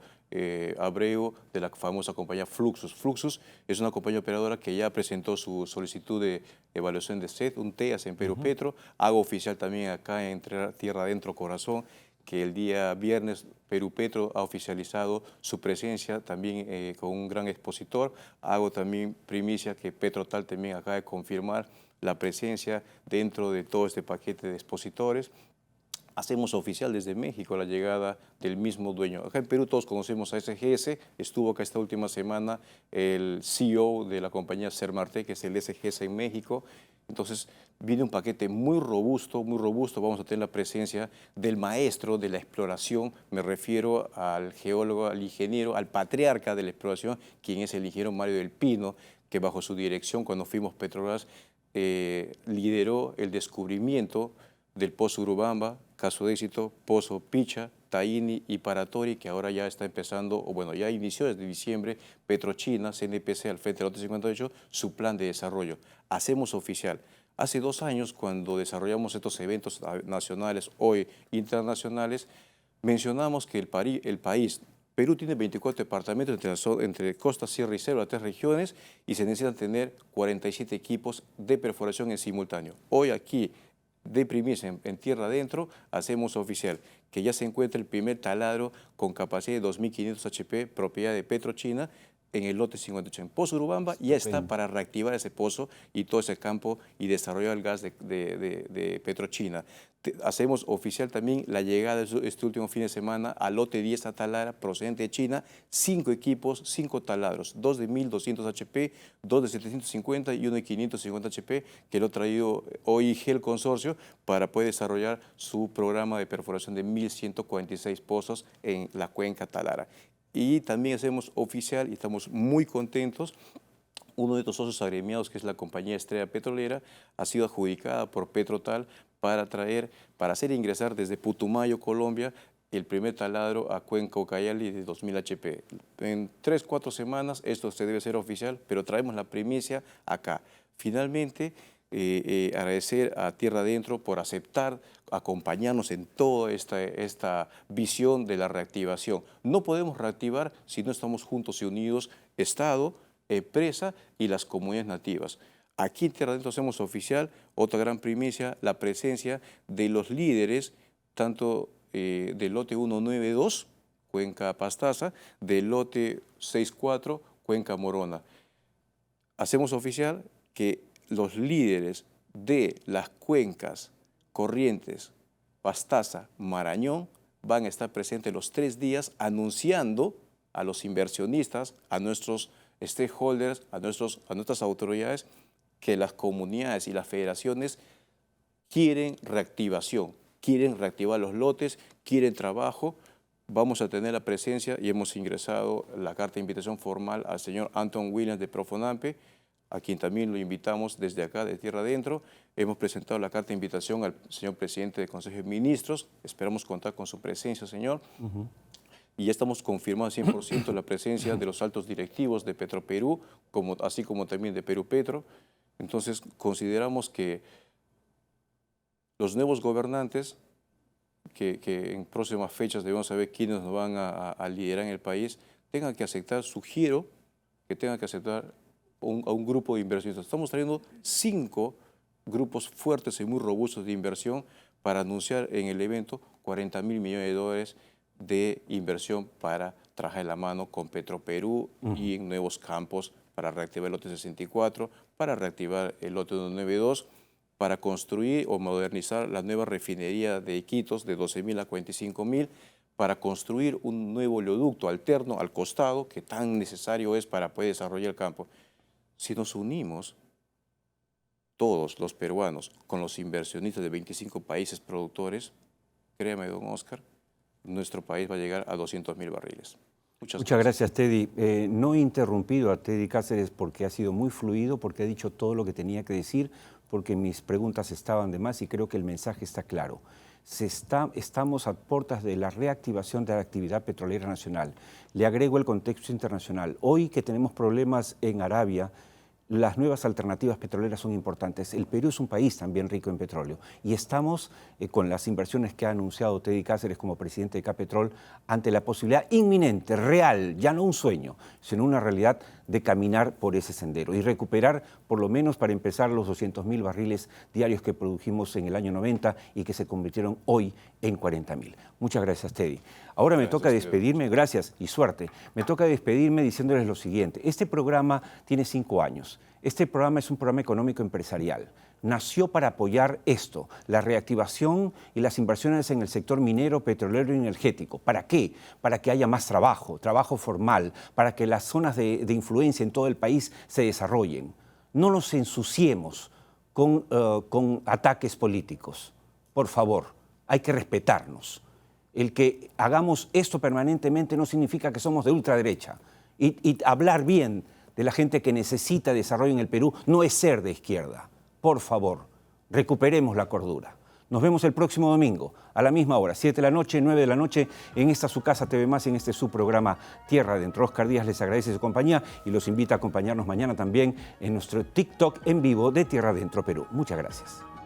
Abreu, de la famosa compañía Fluxus. Fluxus es una compañía operadora que ya presentó su solicitud de evaluación de SED, un TEAS en Perú Petro, hago oficial también acá en Tierra Adentro Corazón, que el día viernes Perú Petro ha oficializado su presencia también con un gran expositor. Hago también primicia que Petrotal también acaba de confirmar la presencia dentro de todo este paquete de expositores. Hacemos oficial desde México la llegada del mismo dueño. Acá en Perú todos conocemos a SGS, estuvo acá esta última semana el CEO de la compañía Sermarte, que es el SGS en México. Entonces viene un paquete muy robusto, vamos a tener la presencia del maestro de la exploración, me refiero al geólogo, al ingeniero, al patriarca de la exploración, quien es el ingeniero Mario del Pino, que bajo su dirección cuando fuimos Petrobras lideró el descubrimiento del Pozo Urubamba, caso de éxito, Pozo Picha, Taini y Paratori, que ahora ya está empezando, o bueno, ya inició desde diciembre, Petrochina, CNPC, al frente del lote 58, su plan de desarrollo. Hacemos oficial. Hace 2 años, cuando desarrollamos estos eventos nacionales, hoy internacionales, mencionamos que el país, Perú tiene 24 departamentos entre costa, sierra y selva, 3 regiones, y se necesitan tener 47 equipos de perforación en simultáneo. Hoy aquí, de primicia en tierra adentro, hacemos oficial que ya se encuentra el primer taladro con capacidad de 2.500 HP, propiedad de Petrochina, en el lote 58 en Pozo Urubamba, y ya está para reactivar ese pozo y todo ese campo y desarrollar el gas de Petrochina. Hacemos oficial también la llegada de este último fin de semana al lote 10 a Talara, procedente de China, 5 equipos, 5 taladros, 2 de 1.200 HP, 2 de 750 y 1 de 550 HP, que lo ha traído OIG, el consorcio, para poder desarrollar su programa de perforación de 1.146 pozos en la cuenca Talara. Y también hacemos oficial, y estamos muy contentos, uno de estos socios agremiados, que es la compañía Estrella Petrolera, ha sido adjudicada por Petrotal para hacer ingresar desde Putumayo, Colombia, el primer taladro a Cuenca Ucayali de 2.000 HP. En 3-4 semanas esto se debe ser oficial, pero traemos la primicia acá. Finalmente, agradecer a Tierra Adentro por aceptar acompañarnos en toda esta visión de la reactivación. No podemos reactivar si no estamos juntos y unidos, Estado, empresa y las comunidades nativas. Aquí en Tierra Adentro hacemos oficial, otra gran primicia, la presencia de los líderes, tanto del lote 192, Cuenca Pastaza, del lote 64, Cuenca Morona. Hacemos oficial que los líderes de las cuencas Corrientes, Pastaza, Marañón van a estar presentes los 3 días anunciando a los inversionistas, a nuestros stakeholders, a nuestras autoridades, que las comunidades y las federaciones quieren reactivación, quieren reactivar los lotes, quieren trabajo. Vamos a tener la presencia y hemos ingresado la carta de invitación formal al señor Anton Williams de Profonampe, a quien también lo invitamos desde acá, de Tierra Adentro. Hemos presentado la carta de invitación al señor presidente del Consejo de Ministros. Esperamos contar con su presencia, señor. Y ya estamos confirmando 100% la presencia de los altos directivos de Petroperú, así como también de Perú Petro. Entonces, consideramos que los nuevos gobernantes, que en próximas fechas debemos saber quiénes nos van a liderar en el país, tengan que aceptar su giro, que tengan que aceptar a un grupo de inversionistas. Estamos trayendo 5 grupos fuertes y muy robustos de inversión para anunciar en el evento 40.000 millones de dólares de inversión para trabajar de la mano con Petroperú y en nuevos campos para reactivar el lote 64, para reactivar el lote 192, para construir o modernizar la nueva refinería de Iquitos de 12.000 a 45.000, para construir un nuevo oleoducto alterno al costado que tan necesario es para poder desarrollar el campo. Si nos unimos, todos los peruanos, con los inversionistas de 25 países productores, créame, don Oscar, nuestro país va a llegar a 200.000 barriles. Muchas gracias, Teddy. No he interrumpido a Teddy Cáceres porque ha sido muy fluido, porque ha dicho todo lo que tenía que decir, porque mis preguntas estaban de más y creo que el mensaje está claro. Estamos a puertas de la reactivación de la actividad petrolera nacional. Le agrego el contexto internacional. Hoy que tenemos problemas en Arabia, las nuevas alternativas petroleras son importantes. El Perú es un país también rico en petróleo y estamos con las inversiones que ha anunciado Teddy Cáceres como presidente de Capetrol ante la posibilidad inminente, real, ya no un sueño, sino una realidad de caminar por ese sendero y recuperar, por lo menos para empezar, los 200.000 barriles diarios que produjimos en el año 90 y que se convirtieron hoy en 40.000. Muchas gracias, Teddy. Ahora me toca despedirme, gracias y suerte. Me toca despedirme diciéndoles lo siguiente. Este programa tiene 5 años. Este programa es un programa económico empresarial. Nació para apoyar esto, la reactivación y las inversiones en el sector minero, petrolero y energético. ¿Para qué? Para que haya más trabajo, trabajo formal, para que las zonas de influencia en todo el país se desarrollen. No nos ensuciemos con ataques políticos. Por favor, hay que respetarnos. El que hagamos esto permanentemente no significa que somos de ultraderecha. Y hablar bien de la gente que necesita desarrollo en el Perú no es ser de izquierda. Por favor, recuperemos la cordura. Nos vemos el próximo domingo a la misma hora, 7 de la noche, 9 de la noche, en esta su casa TV+, en este su programa Tierra Adentro. Oscar Díaz les agradece su compañía y los invita a acompañarnos mañana también en nuestro TikTok en vivo de Tierra Adentro Perú. Muchas gracias.